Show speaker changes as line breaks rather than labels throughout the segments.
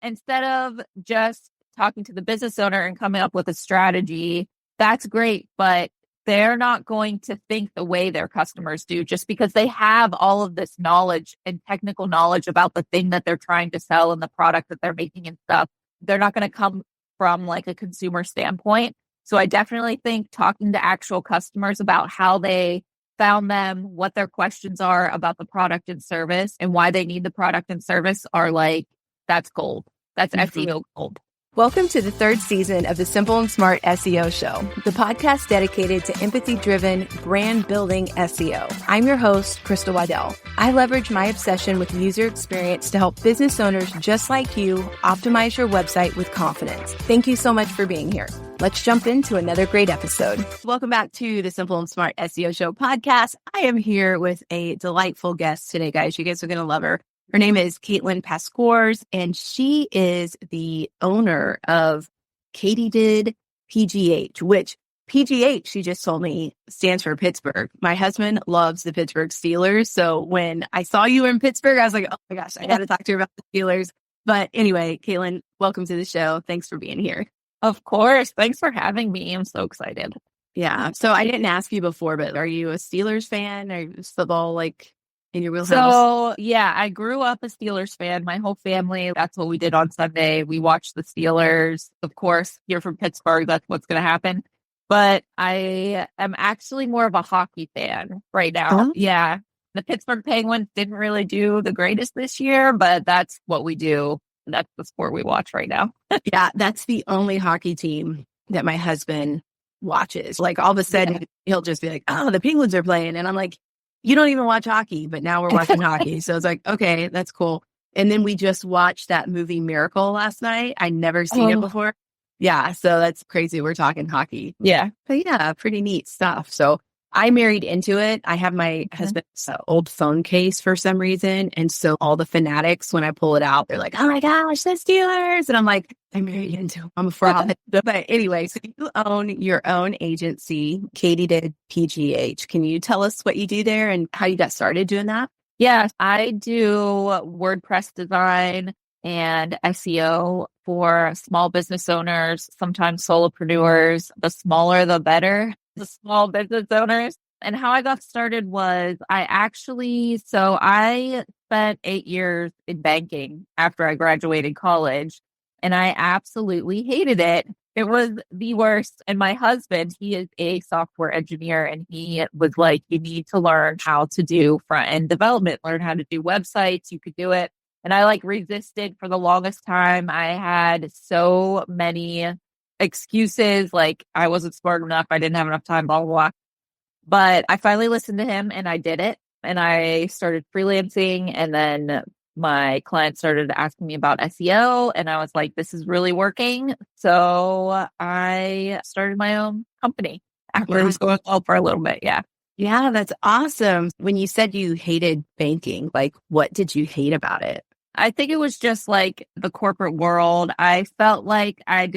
instead of just talking to the business owner and coming up with a strategy, that's great, but they're not going to think the way their customers do just because they have all of this knowledge and technical knowledge about the thing that they're trying to sell and the product that they're making and stuff. They're not going to come from like a consumer standpoint. So I definitely think talking to actual customers about how they found them, what their questions are about the product and service and why they need the product and service are like, that's gold. That's SEO gold.
Welcome to the third season of the Simple and Smart SEO Show, the podcast dedicated to empathy-driven, brand-building SEO. I'm your host, Crystal Waddell. I leverage my obsession with user experience to help business owners just like you optimize your website with confidence. Thank you so much for being here. Let's jump into another great episode. Welcome back to the Simple and Smart SEO Show podcast. I am here with a delightful guest today, guys. You guys are going to love her. Her name is Katlyn Paskorz, and she is the owner of KatydidPGH, which PGH, she just told me, stands for Pittsburgh. My husband loves the Pittsburgh Steelers. So when I saw you in Pittsburgh, I was like, oh my gosh, I got to talk to her about the Steelers. But anyway, Katlyn, welcome to the show. Thanks for being here.
Of course. Thanks for having me. I'm so excited.
Yeah. So I didn't ask you before, but are you a Steelers fan? Or is football like in your wheelhouse?
So yeah, I grew up a Steelers fan. My whole family, that's what we did on Sunday. We watched the Steelers. Of course, you're from Pittsburgh. That's what's going to happen. But I am actually more of a hockey fan right now.
Oh.
Yeah. The Pittsburgh Penguins didn't really do the greatest this year, but that's what we do. That's the sport we watch right now.
Yeah, that's the only hockey team that my husband watches. Like all of a sudden, he'll just be like, oh, the Penguins are playing. And I'm like, you don't even watch hockey, but now we're watching hockey. So it's like, okay, that's cool. And then we just watched that movie Miracle last night. I never seen it before. Yeah, so that's crazy. We're talking hockey.
Yeah.
But yeah, pretty neat stuff. So I married into it. I have my husband's old phone case for some reason. And so all the fanatics, when I pull it out, they're like, oh my gosh, the Steelers. And I'm like, I married into them. I'm a fraud. But anyway, so you own your own agency, KatydidPGH. Can you tell us what you do there and how you got started doing that?
Yeah, I do WordPress design and SEO for small business owners, sometimes solopreneurs. The smaller, the better. The small business owners. And how I got started was I spent 8 years in banking after I graduated college, and I absolutely hated it. It was the worst. And my husband, he is a software engineer, and he was like, you need to learn how to do front end development, learn how to do websites. You could do it. And I resisted for the longest time. I had so many excuses, like I wasn't smart enough, I didn't have enough time, blah, blah, blah. But I finally listened to him and I did it. And I started freelancing. And then my clients started asking me about SEO. And I was like, this is really working. So I started my own company after it was going well for a little bit. Yeah.
Yeah, that's awesome. When you said you hated banking, like what did you hate about it?
I think it was just like the corporate world. I felt like I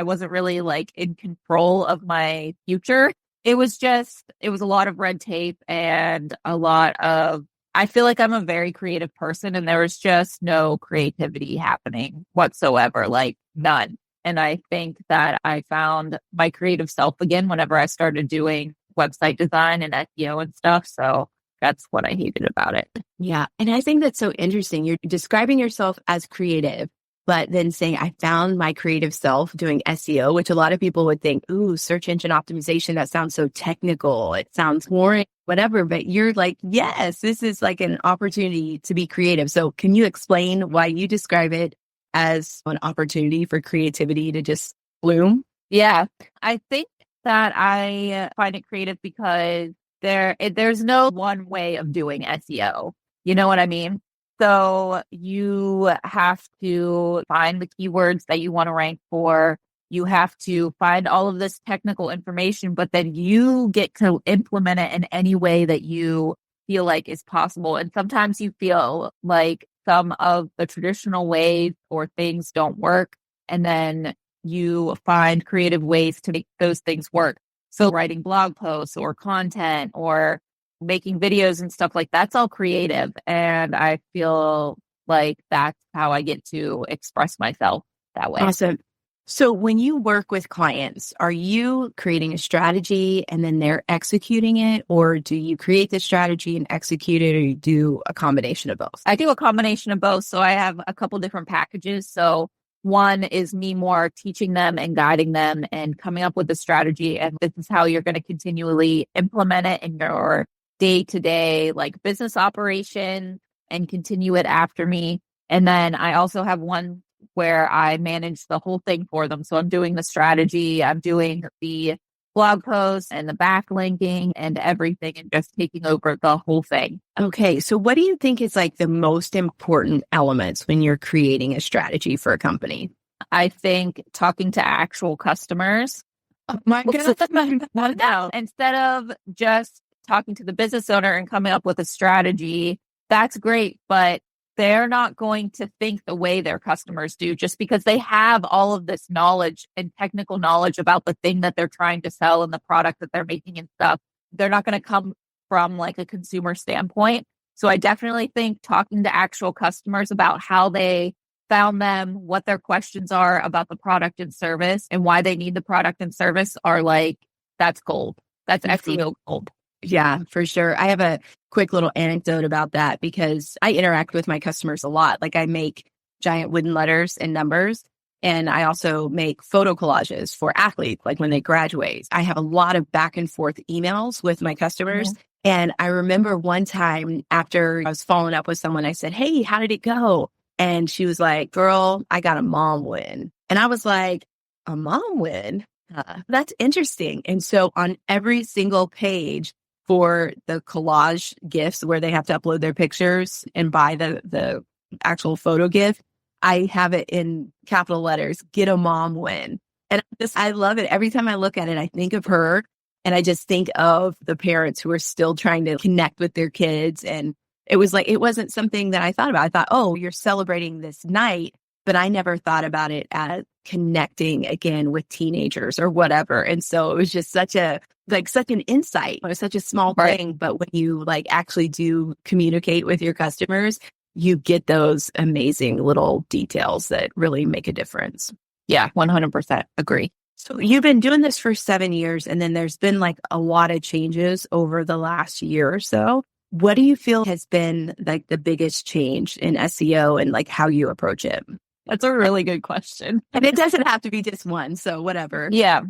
wasn't really like in control of my future. It was a lot of red tape and I feel like I'm a very creative person and there was just no creativity happening whatsoever, like none. And I think that I found my creative self again whenever I started doing website design and SEO and stuff. So that's what I hated about it.
Yeah. And I think that's so interesting. You're describing yourself as creative, but then saying, I found my creative self doing SEO, which a lot of people would think, ooh, search engine optimization, that sounds so technical. It sounds boring, whatever. But you're like, yes, this is like an opportunity to be creative. So can you explain why you describe it as an opportunity for creativity to just bloom?
Yeah. I think that I find it creative because there's no one way of doing SEO. You know what I mean? So you have to find the keywords that you want to rank for. You have to find all of this technical information, but then you get to implement it in any way that you feel like is possible. And sometimes you feel like some of the traditional ways or things don't work. And then you find creative ways to make those things work. So writing blog posts or content or making videos and stuff like that's all creative. And I feel like that's how I get to express myself that way.
Awesome. So when you work with clients, are you creating a strategy and then they're executing it? Or do you create the strategy and execute it, or you do a combination of both?
I do a combination of both. So I have a couple different packages. So one is me more teaching them and guiding them and coming up with a strategy. And this is how you're going to continually implement it in your day-to-day like business operation and continue it after me. And then I also have one where I manage the whole thing for them. So I'm doing the strategy, I'm doing the blog posts and the backlinking and everything, and just taking over the whole thing.
Okay. So what do you think is like the most important elements when you're creating a strategy for a company?
I think talking to actual customers.
Oh my God.
No, instead of just talking to the business owner and coming up with a strategy, that's great, but they're not going to think the way their customers do just because they have all of this knowledge and technical knowledge about the thing that they're trying to sell and the product that they're making and stuff. They're not going to come from like a consumer standpoint. So I definitely think talking to actual customers about how they found them, what their questions are about the product and service, and why they need the product and service are like, that's gold. That's SEO gold.
Yeah, for sure. I have a quick little anecdote about that because I interact with my customers a lot. Like I make giant wooden letters and numbers, and I also make photo collages for athletes, like when they graduate. I have a lot of back and forth emails with my customers. Mm-hmm. And I remember one time after I was following up with someone, I said, "Hey, how did it go?" And she was like, "Girl, I got a mom win." And I was like, "A mom win? That's interesting." And so on every single page for the collage gifts where they have to upload their pictures and buy the actual photo gift, I have it in capital letters, "Get a mom win." And I love it. Every time I look at it, I think of her, and I just think of the parents who are still trying to connect with their kids. And it was like, it wasn't something that I thought about. I thought, oh, you're celebrating this night, but I never thought about it as connecting again with teenagers or whatever. And so it was just such an insight. It was such a small thing, but when you like actually do communicate with your customers, you get those amazing little details that really make a difference.
Yeah, 100% agree.
So you've been doing this for 7 years, and then there's been like a lot of changes over the last year or so. What do you feel has been like the biggest change in SEO and like how you approach it?
That's a really good question.
And it doesn't have to be just one, so whatever.
Yeah.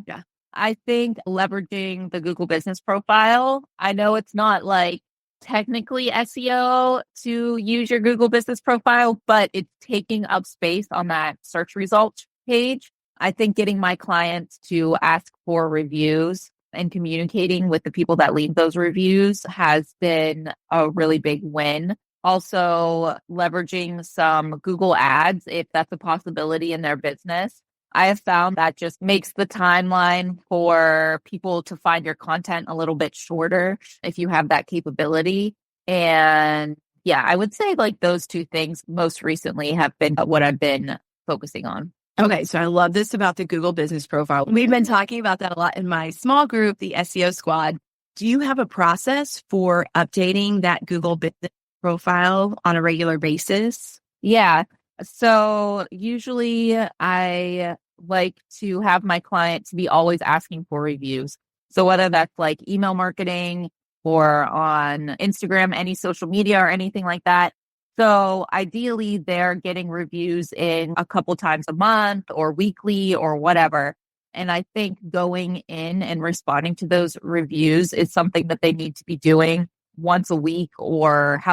I think leveraging the Google Business Profile, I know it's not like technically SEO to use your Google Business Profile, but it's taking up space on that search results page. I think getting my clients to ask for reviews and communicating with the people that leave those reviews has been a really big win. Also, leveraging some Google ads, if that's a possibility in their business. I have found that just makes the timeline for people to find your content a little bit shorter if you have that capability. And yeah, I would say like those two things most recently have been what I've been focusing on.
Okay, so I love this about the Google Business Profile. We've been talking about that a lot in my small group, the SEO Squad. Do you have a process for updating that Google Business Profile on a regular basis?
Yeah. So usually I like to have my clients be always asking for reviews. So whether that's like email marketing or on Instagram, any social media or anything like that. So ideally they're getting reviews in a couple times a month or weekly or whatever. And I think going in and responding to those reviews is something that they need to be doing once a week or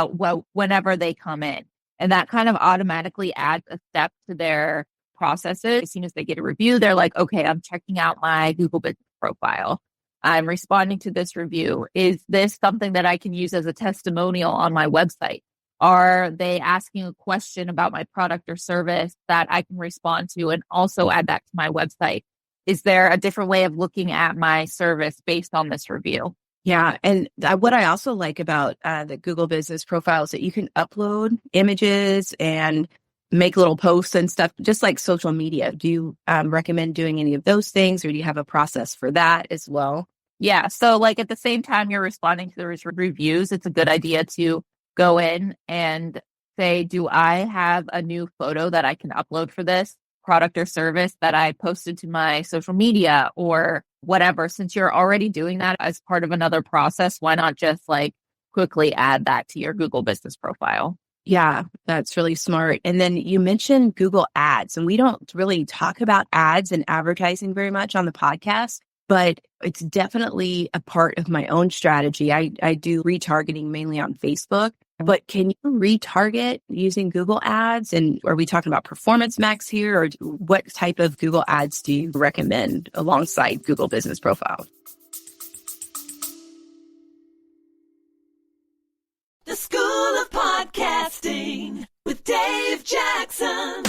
whenever they come in. And that kind of automatically adds a step to their processes. As soon as they get a review, they're like, okay, I'm checking out my Google Business Profile. I'm responding to this review. Is this something that I can use as a testimonial on my website? Are they asking a question about my product or service that I can respond to and also add that to my website? Is there a different way of looking at my service based on this review?
Yeah. And what I also like about the Google Business Profile is that you can upload images and make little posts and stuff, just like social media. Do you recommend doing any of those things, or do you have a process for that as well?
Yeah. So like at the same time you're responding to those reviews, it's a good idea to go in and say, do I have a new photo that I can upload for this product or service that I posted to my social media or whatever? Since you're already doing that as part of another process, why not just like quickly add that to your Google business profile?
Yeah, that's really smart. And then you mentioned Google Ads, and we don't really talk about ads and advertising very much on the podcast, but it's definitely a part of my own strategy. I do retargeting mainly on Facebook, but can you retarget using Google Ads? And are we talking about Performance Max here, or what type of Google Ads do you recommend alongside Google Business Profile?
The School of Podcasting with Dave Jackson.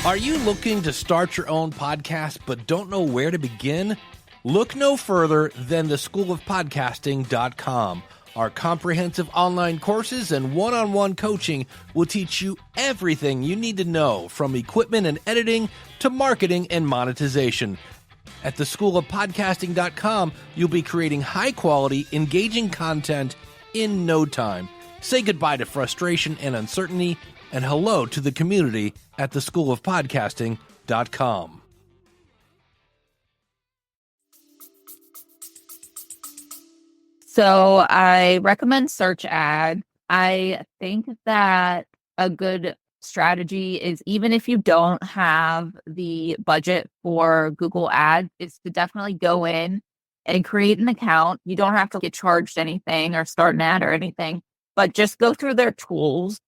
Are you looking to start your own podcast but don't know where to begin? Look no further than theschoolofpodcasting.com. Our comprehensive online courses and one-on-one coaching will teach you everything you need to know, from equipment and editing to marketing and monetization. At theschoolofpodcasting.com, you'll be creating high-quality, engaging content in no time. Say goodbye to frustration and uncertainty, and hello to the community at theschoolofpodcasting.com.
So I recommend search ad. I think that a good strategy is, even if you don't have the budget for Google Ads, is to definitely go in and create an account. You don't have to get charged anything or start an ad or anything, but just go through their tools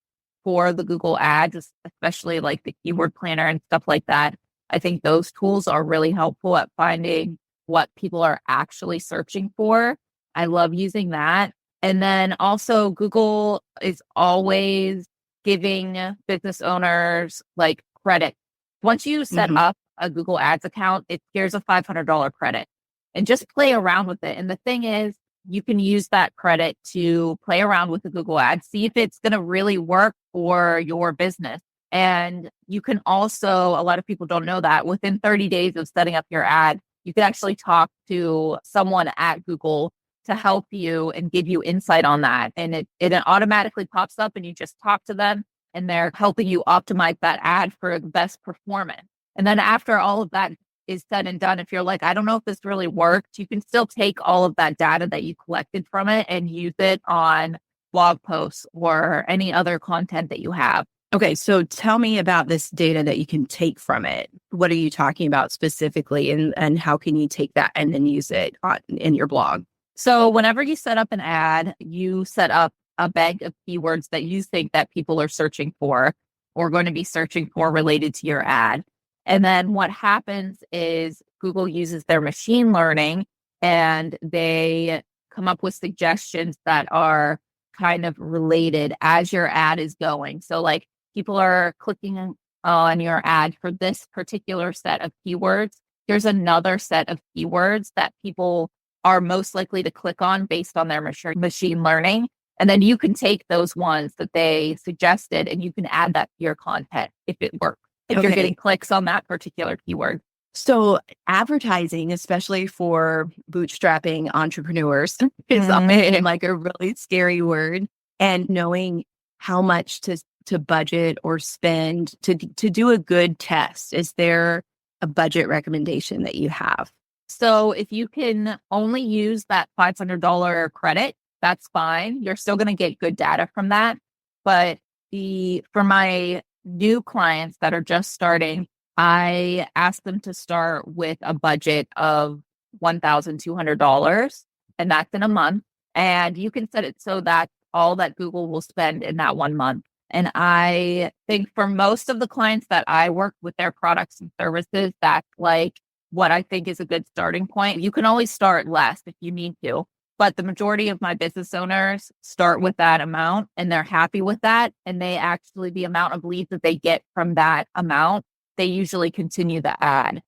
for the Google Ads, especially like the keyword planner and stuff like that. I think those tools are really helpful at finding what people are actually searching for. I love using that. And then also Google is always giving business owners like credit. Once you set up a Google Ads account, here's a $500 credit, and just play around with it. And the thing is, you can use that credit to play around with the Google Ads, see if it's going to really work for your business. And you can also, a lot of people don't know that within 30 days of setting up your ad, you can actually talk to someone at Google to help you and give you insight on that. And it automatically pops up and you just talk to them and they're helping you optimize that ad for the best performance. And then after all of that is said and done, if you're like, I don't know if this really worked, you can still take all of that data that you collected from it and use it on blog posts or any other content that you have.
Okay, so tell me about this data that you can take from it. What are you talking about specifically, and how can you take that and then use it in your blog?
So whenever you set up an ad, you set up a bank of keywords that you think that people are searching for or going to be searching for related to your ad. And then what happens is Google uses their machine learning and they come up with suggestions that are kind of related as your ad is going. So like people are clicking on your ad for this particular set of keywords. There's another set of keywords that people are most likely to click on based on their machine learning. And then you can take those ones that they suggested and you can add that to your content if it works. If you're getting clicks on that particular keyword.
So advertising, especially for bootstrapping entrepreneurs, is often like a really scary word. And knowing how much to budget or spend to do a good test, is there a budget recommendation that you have?
So if you can only use that $500 credit, that's fine. You're still going to get good data from that. But for my new clients that are just starting, I ask them to start with a budget of $1,200, and that's in a month. And you can set it so that all that Google will spend in that 1 month. And I think for most of the clients that I work with their products and services, that's like what I think is a good starting point. You can always start less if you need to. But the majority of my business owners start with that amount and they're happy with that. And they actually, the amount of leads that they get from that amount, they usually continue the ad,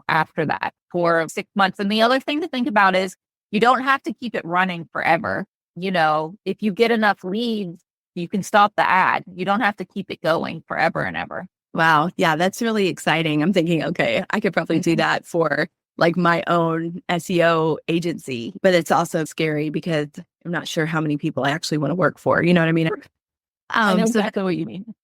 after that for 6 months. And the other thing to think about is you don't have to keep it running forever. If you get enough leads, you can stop the ad. You don't have to keep it going forever and ever.
Wow. Yeah, that's really exciting. I'm thinking, okay, I could probably do that for like my own SEO agency, but it's also scary because I'm not sure how many people I actually want to work for. You know what I mean?
I know
So
exactly what you mean.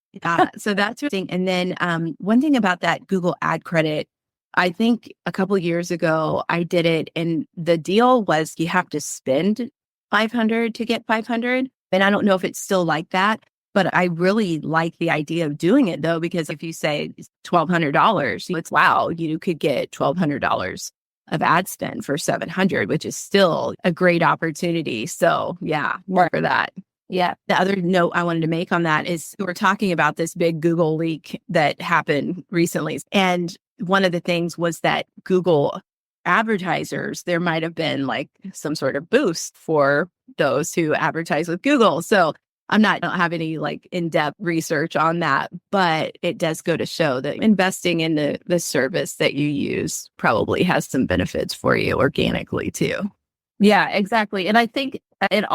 so that's the thing. And then one thing about that Google ad credit, I think a couple of years ago I did it, and the deal was you have to spend 500 to get 500. And I don't know if it's still like that, but I really like the idea of doing it though, because if you say it's $1,200, it's wow, you could get $1,200 of ad spend for 700, which is still a great opportunity. So yeah, more for that.
Yeah.
The other note I wanted to make on that is we're talking about this big Google leak that happened recently. And one of the things was that Google advertisers, there might have been like some sort of boost for those who advertise with Google. So I don't have any like in-depth research on that, but it does go to show that investing in the service that you use probably has some benefits for you organically too.
Yeah, exactly. And I think I've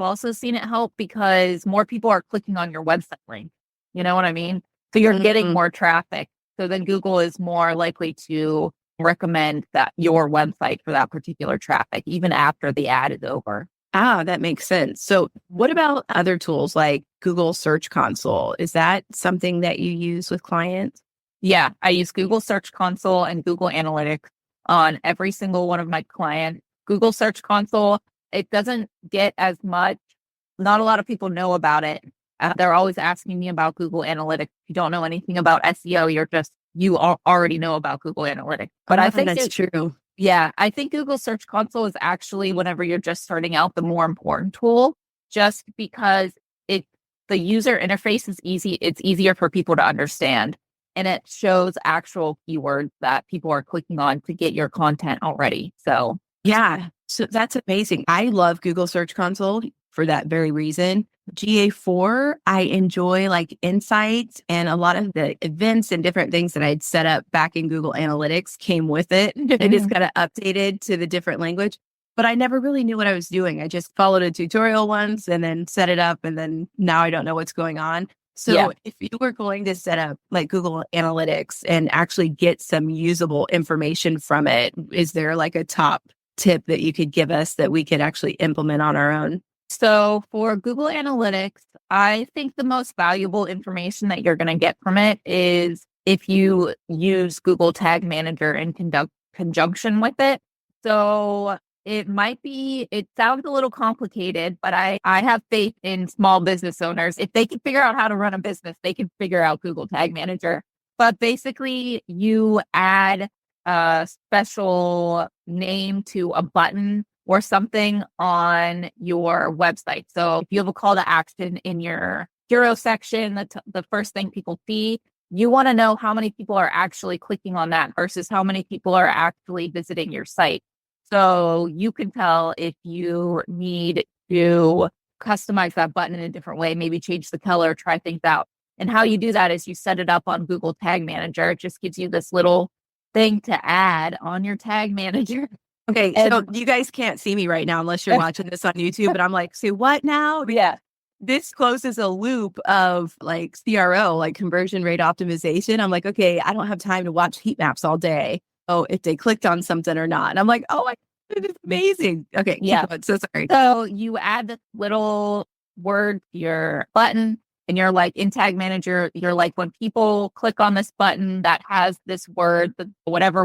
also seen it help because more people are clicking on your website link. You know what I mean? So you're getting more traffic. So then Google is more likely to recommend that your website for that particular traffic, even after the ad is over.
Ah, that makes sense. So what about other tools like Google Search Console? Is that something that you use with clients?
Yeah, I use Google Search Console and Google Analytics on every single one of my clients. Google Search Console, it doesn't get as much. Not a lot of people know about it. They're always asking me about Google Analytics. If you don't know anything about SEO, you already know about Google Analytics. But I think
that's true.
Yeah, I think Google Search Console is actually, whenever you're just starting out, the more important tool, just because the user interface is easy. It's easier for people to understand, and it shows actual keywords that people are clicking on to get your content already. So
yeah, so that's amazing. I love Google Search Console for that very reason. GA4, I enjoy like insights, and a lot of the events and different things that I'd set up back in Google Analytics came with it. It is kind of updated to the different language, but I never really knew what I was doing. I just followed a tutorial once and then set it up, and then now I don't know what's going on. So if you were going to set up like Google Analytics and actually get some usable information from it, is there like a top tip that you could give us that we could actually implement on our own?
So for Google Analytics, I think the most valuable information that you're going to get from it is if you use Google Tag Manager in conjunction with it. So it sounds a little complicated, but I have faith in small business owners. If they can figure out how to run a business, they can figure out Google Tag Manager. But basically, you add a special name to a button or something on your website. So if you have a call to action in your hero section, the first thing people see, you want to know how many people are actually clicking on that versus how many people are actually visiting your site. So you can tell if you need to customize that button in a different way, maybe change the color, try things out. And how you do that is you set it up on Google Tag Manager. It just gives you this little thing to add on your tag manager.
Okay, so you guys can't see me right now unless you're watching this on YouTube, but I'm like, say what now?
Yeah.
This closes a loop of like CRO, like conversion rate optimization. I'm like, okay, I don't have time to watch heat maps all day. Oh, if they clicked on something or not. And I'm like, oh, it's amazing. Okay,
yeah.
So sorry.
So you add this little word to your button, and you're like in Tag Manager, you're like, when people click on this button that has this word, whatever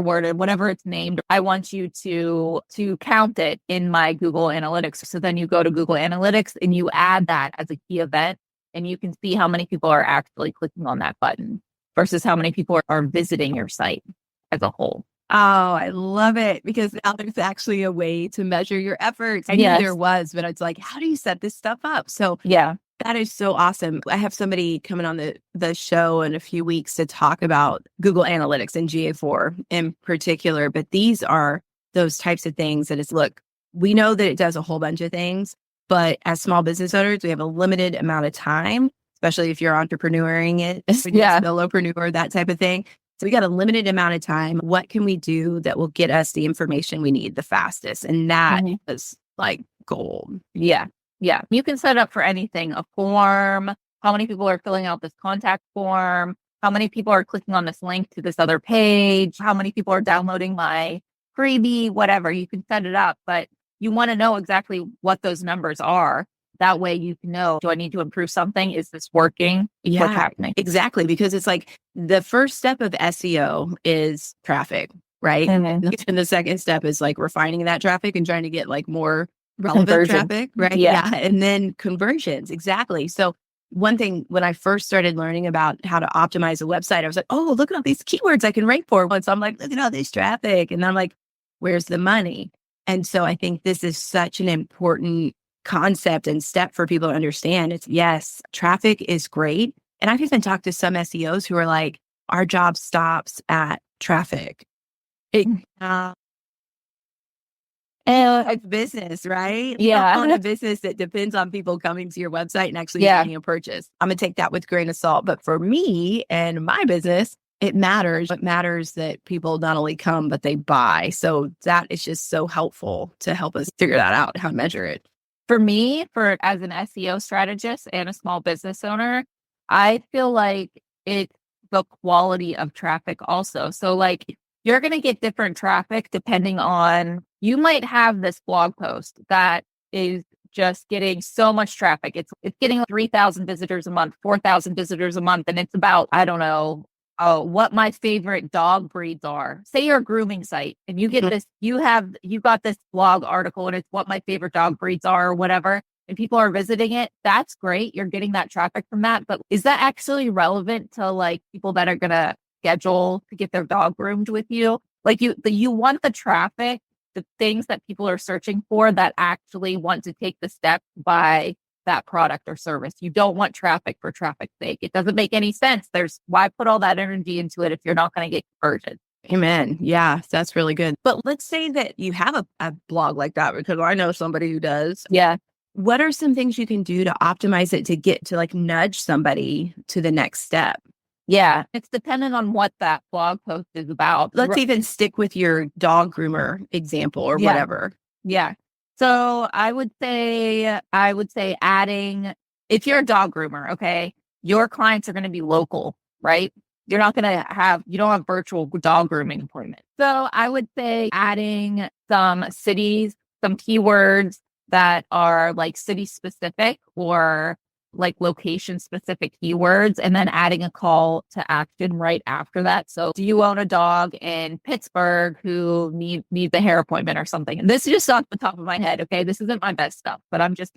it's named, I want you to count it in my Google Analytics. So then you go to Google Analytics and you add that as a key event, and you can see how many people are actually clicking on that button versus how many people are visiting your site as a whole.
Oh, I love it, because now there's actually a way to measure your efforts. I knew there was, but it's like, how do you set this stuff up? So
yeah.
That is so awesome. I have somebody coming on the show in a few weeks to talk about Google Analytics and GA4 in particular. But these are those types of things that is, look, we know that it does a whole bunch of things, but as small business owners, we have a limited amount of time, especially if you're entrepreneuring it, solopreneur, that type of thing. So we got a limited amount of time. What can we do that will get us the information we need the fastest? And that is like gold.
Yeah. Yeah, you can set it up for anything, a form, how many people are filling out this contact form, how many people are clicking on this link to this other page, how many people are downloading my freebie, whatever. You can set it up, but you want to know exactly what those numbers are That way you can know, do I need to improve something? Is this working?
Yeah,
What's happening?
exactly. Because it's like the first step of SEO is traffic, right?
Mm-hmm.
And the second step is like refining that traffic and trying to get like more relevant
Conversion.
traffic, right?
Yeah.
And then conversions. Exactly. So one thing, when I first started learning about how to optimize a website, I was like, oh, look at all these keywords I can rank for. And so I'm like, look at all this traffic. And I'm like, where's the money? And so I think this is such an important concept and step for people to understand. It's yes, traffic is great. And I've even talked to some SEOs who are like, our job stops at traffic. It's business, right?
Yeah.
On a business that depends on people coming to your website and actually making a purchase. I'm going to take that with a grain of salt. But for me and my business, it matters. It matters that people not only come, but they buy. So that is just so helpful to help us figure that out, how to measure it.
For me, as an SEO strategist and a small business owner, I feel like it's the quality of traffic also. So like you're going to get different traffic depending on, you might have this blog post that is just getting so much traffic. It's getting 3,000 visitors a month, 4,000 visitors a month. And it's about, I don't know, what my favorite dog breeds are. Say you're a grooming site and you get this, you got this blog article and it's what my favorite dog breeds are or whatever. And people are visiting it. That's great. You're getting that traffic from that. But is that actually relevant to like people that are going to schedule to get their dog groomed with you? Like you want the traffic, the things that people are searching for that actually want to take the step to buy that product or service. You don't want traffic for traffic's sake. It doesn't make any sense. Why put all that energy into it if you're not going to get conversion?
Amen. Yeah, that's really good. But let's say that you have a blog like that, because I know somebody who does.
Yeah.
What are some things you can do to optimize it to get to like nudge somebody to the next step?
Yeah, it's dependent on what that blog post is about.
Let's even stick with your dog groomer example or whatever.
Yeah. So I would say adding, if you're a dog groomer, okay, your clients are going to be local, right? You don't have virtual dog grooming appointments. So I would say adding some cities, some keywords that are like city specific or like location specific keywords, and then adding a call to action right after that. So do you own a dog in Pittsburgh who needs a hair appointment or something? And this is just off the top of my head. Okay. This isn't my best stuff, but I'm just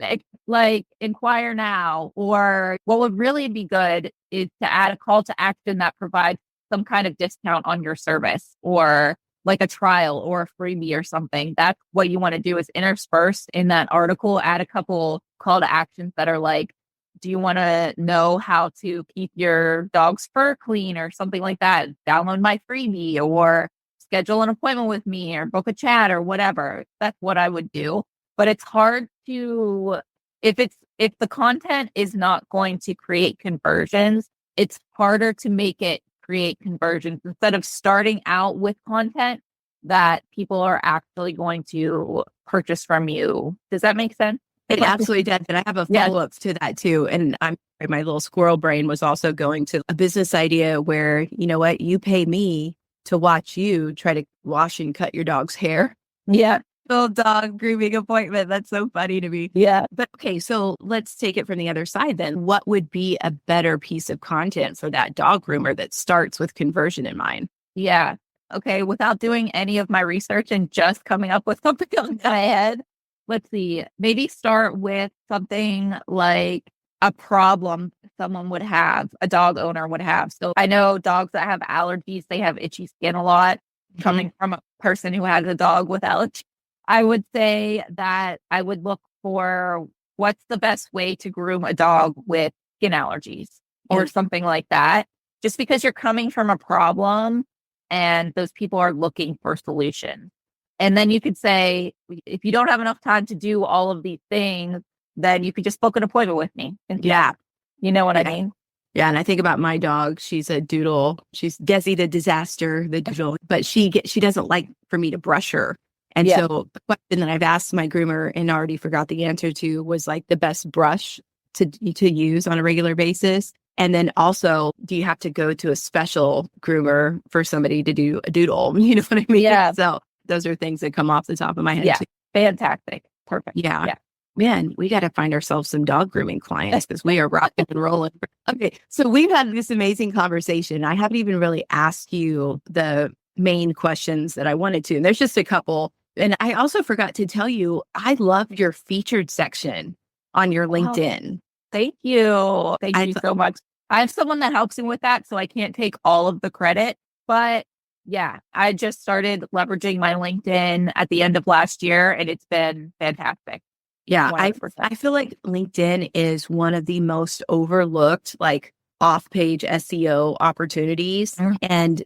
like inquire now. Or what would really be good is to add a call to action that provides some kind of discount on your service or like a trial or a freebie or something. That's what you want to do, is intersperse in that article, add a couple call to actions that are like, do you want to know how to keep your dog's fur clean or something like that? Download my freebie or schedule an appointment with me or book a chat or whatever. That's what I would do. But it's hard to, if the content is not going to create conversions, it's harder to make it create conversions instead of starting out with content that people are actually going to purchase from you. Does that make sense?
It absolutely does. And I have a follow-up to that too. And my little squirrel brain was also going to a business idea where, you know what, you pay me to watch you try to wash and cut your dog's hair.
Yeah.
Little dog grooming appointment. That's so funny to me.
Yeah.
But okay, so let's take it from the other side then. What would be a better piece of content for that dog groomer that starts with conversion in mind?
Yeah. Okay. Without doing any of my research and just coming up with something on my head, let's see, maybe start with something like a problem someone would have, a dog owner would have. So I know dogs that have allergies, they have itchy skin a lot. Coming from a person who has a dog with allergies, I would say that I would look for what's the best way to groom a dog with skin allergies or something like that. Just because you're coming from a problem and those people are looking for solutions. And then you could say, if you don't have enough time to do all of these things, then you could just book an appointment with me.
Yeah.
You know what I mean?
Yeah. And I think about my dog. She's a doodle. She's Desi the disaster, the doodle, but she doesn't like for me to brush her. And so the question that I've asked my groomer and already forgot the answer to was like the best brush to use on a regular basis. And then also, do you have to go to a special groomer for somebody to do a doodle? You know what I mean?
Yeah.
So those are things that come off the top of my head.
Yeah.
Too.
Fantastic. Perfect.
Yeah. Man, we got to find ourselves some dog grooming clients because we are rocking and rolling. Okay. So we've had this amazing conversation. I haven't even really asked you the main questions that I wanted to. And there's just a couple. And I also forgot to tell you, I love your featured section on your LinkedIn.
Thank you. Thank you so much. I have someone that helps me with that, so I can't take all of the credit. But yeah, I just started leveraging my LinkedIn at the end of last year, and it's been fantastic.
Yeah, I feel like LinkedIn is one of the most overlooked, like off-page SEO opportunities. And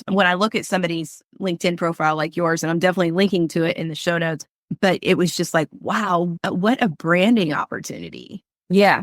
when I look at somebody's LinkedIn profile like yours, and I'm definitely linking to it in the show notes, but it was just like, wow, what a branding opportunity.
Yeah,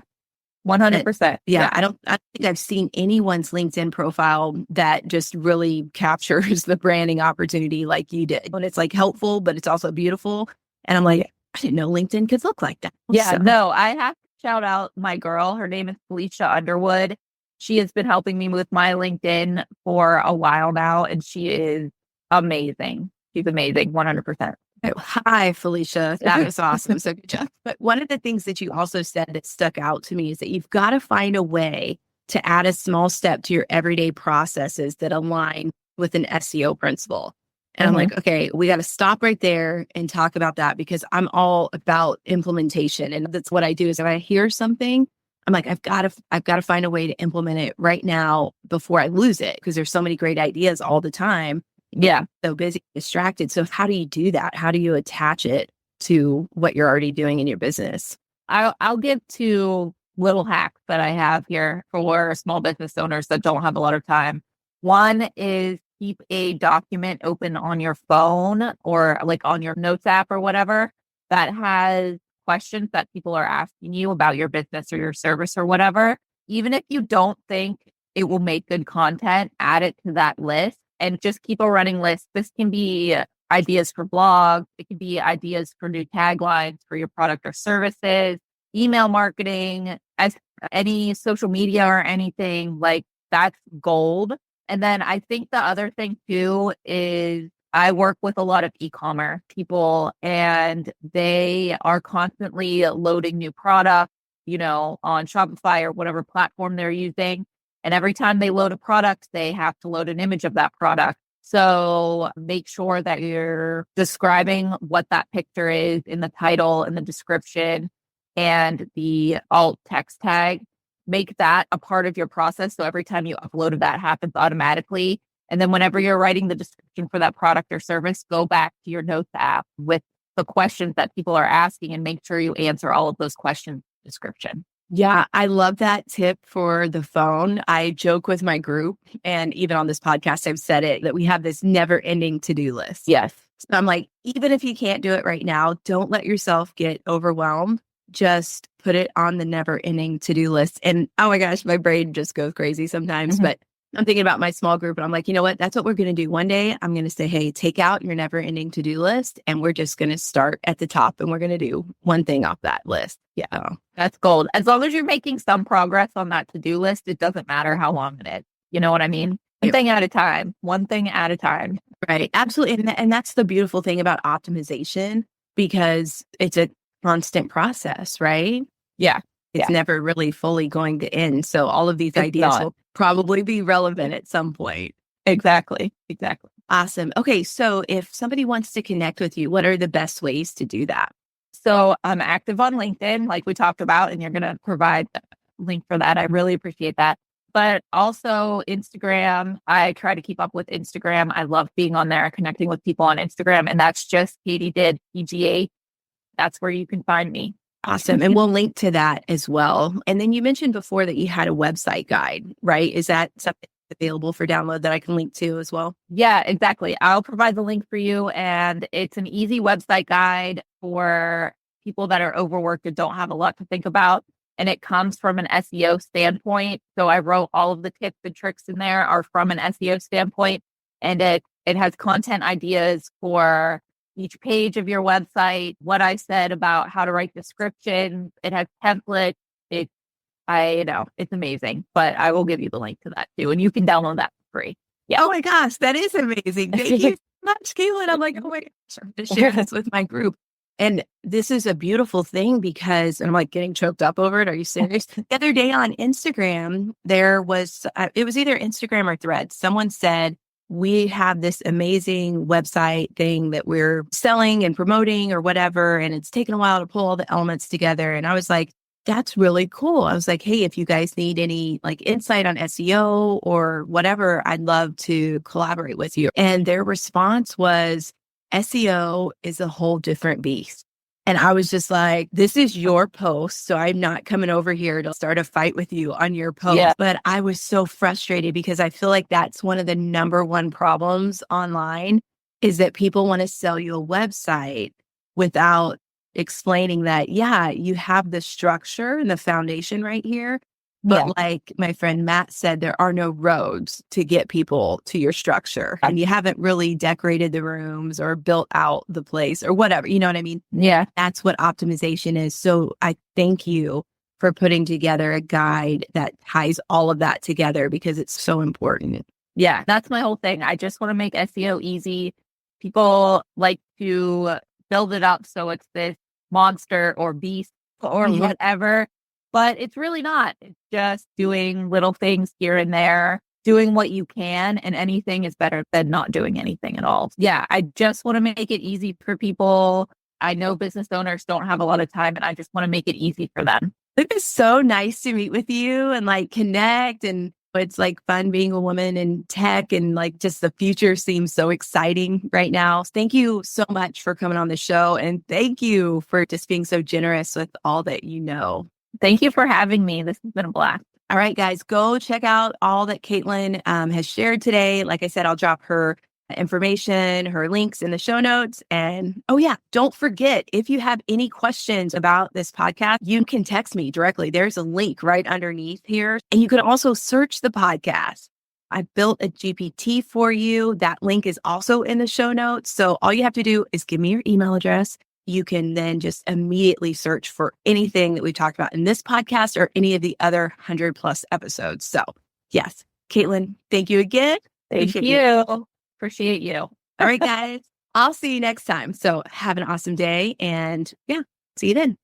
100%.
Yeah, I don't think I've seen anyone's LinkedIn profile that just really captures the branding opportunity like you did. And it's like helpful, but it's also beautiful. And I'm like, I didn't know LinkedIn could look like that.
Yeah, no, I have to shout out my girl. Her name is Felicia Underwood. She has been helping me with my LinkedIn for a while now, and she is amazing. She's amazing, 100%.
Hi, Felicia. That was awesome. So good job. But one of the things that you also said that stuck out to me is that you've got to find a way to add a small step to your everyday processes that align with an SEO principle. And I'm like, okay, we got to stop right there and talk about that because I'm all about implementation. And that's what I do is if I hear something, I'm like, I've got to find a way to implement it right now before I lose it because there's so many great ideas all the time. Yeah. So busy, distracted. So how do you do that? How do you attach it to what you're already doing in your business?
I'll give 2 little hacks that I have here for small business owners that don't have a lot of time. One is keep a document open on your phone or like on your notes app or whatever that has questions that people are asking you about your business or your service or whatever. Even if you don't think it will make good content, add it to that list and just keep a running list. This can be ideas for blogs. It can be ideas for new taglines for your product or services, email marketing, as any social media or anything like that's gold. And then I think the other thing too is I work with a lot of e-commerce people and they are constantly loading new products, on Shopify or whatever platform they're using. And every time they load a product, they have to load an image of that product. So make sure that you're describing what that picture is in the title and the description and the alt text tag. Make that a part of your process. So every time you upload it, that happens automatically. And then whenever you're writing the description for that product or service, go back to your notes app with the questions that people are asking and make sure you answer all of those questions in the description.
Yeah, I love that tip for the phone. I joke with my group, and even on this podcast, I've said it, that we have this never ending to-do list.
Yes.
So I'm like, even if you can't do it right now, don't let yourself get overwhelmed. Just put it on the never ending to-do list. And oh my gosh, my brain just goes crazy sometimes, but I'm thinking about my small group and I'm like, you know what? That's what we're going to do. One day I'm going to say, hey, take out your never ending to-do list. And we're just going to start at the top and we're going to do one thing off that list. Yeah.
That's gold. As long as you're making some progress on that to-do list, it doesn't matter how long it is. You know what I mean? One thing at a time. One thing at a time.
Right. Absolutely. And that's the beautiful thing about optimization because it's a constant process, right?
Yeah.
It's never really fully going to end. So all of these ideas will probably be relevant at some point.
Exactly.
Awesome. Okay. So if somebody wants to connect with you, what are the best ways to do that?
So I'm active on LinkedIn, like we talked about, and you're going to provide a link for that. I really appreciate that. But also Instagram. I try to keep up with Instagram. I love being on there, connecting with people on Instagram. And that's just KatydidPGH. That's where you can find me.
Awesome. And we'll link to that as well. And then you mentioned before that you had a website guide, right? Is that something available for download that I can link to as well?
Yeah, exactly. I'll provide the link for you. And it's an easy website guide for people that are overworked and don't have a lot to think about. And it comes from an SEO standpoint. So I wrote all of the tips and tricks in there are from an SEO standpoint. And it has content ideas for each page of your website, what I said about how to write descriptions. It has templates. It's amazing, but I will give you the link to that too. And you can download that for free. Yeah.
Oh my gosh, that is amazing. Thank you so much, Katlyn. I'm like, oh my gosh, I'm going to share this with my group. And this is a beautiful thing because, and I'm like getting choked up over it. Are you serious? The other day on Instagram, there was, it was either Instagram or Threads. Someone said, we have this amazing website thing that we're selling and promoting or whatever. And it's taken a while to pull all the elements together. And I was like, that's really cool. I was like, hey, if you guys need any like insight on SEO or whatever, I'd love to collaborate with you. And their response was, SEO is a whole different beast. And I was just like, this is your post. So I'm not coming over here to start a fight with you on your post. Yeah. But I was so frustrated because I feel like that's one of the number one problems online is that people want to sell you a website without explaining that, yeah, you have the structure and the foundation right here. But like my friend Matt said, there are no roads to get people to your structure. And you haven't really decorated the rooms or built out the place or whatever. You know what I mean?
Yeah.
That's what optimization is. So I thank you for putting together a guide that ties all of that together because it's so important.
Yeah, that's my whole thing. I just want to make SEO easy. People like to build it up so it's this monster or beast or whatever. But it's really not. It's just doing little things here and there, doing what you can, and anything is better than not doing anything at all. Yeah, I just want to make it easy for people. I know business owners don't have a lot of time, and I just want to make it easy for them.
It was so nice to meet with you and like connect. And it's like fun being a woman in tech and like just the future seems so exciting right now. Thank you so much for coming on the show. And thank you for just being so generous with all that you know.
Thank you for having me. This has been a blast.
All right, guys, go check out all that Katlyn has shared today. Like I said, I'll drop her information, her links in the show notes. And oh yeah, don't forget, if you have any questions about this podcast, you can text me directly. There's a link right underneath here. And you can also search the podcast. I built a GPT for you. That link is also in the show notes. So all you have to do is give me your email address. You can then just immediately search for anything that we talked about in this podcast or any of the other 100+ episodes. So yes, Katlyn, thank you again.
Thank you. Appreciate you.
All right, guys, I'll see you next time. So have an awesome day and yeah, see you then.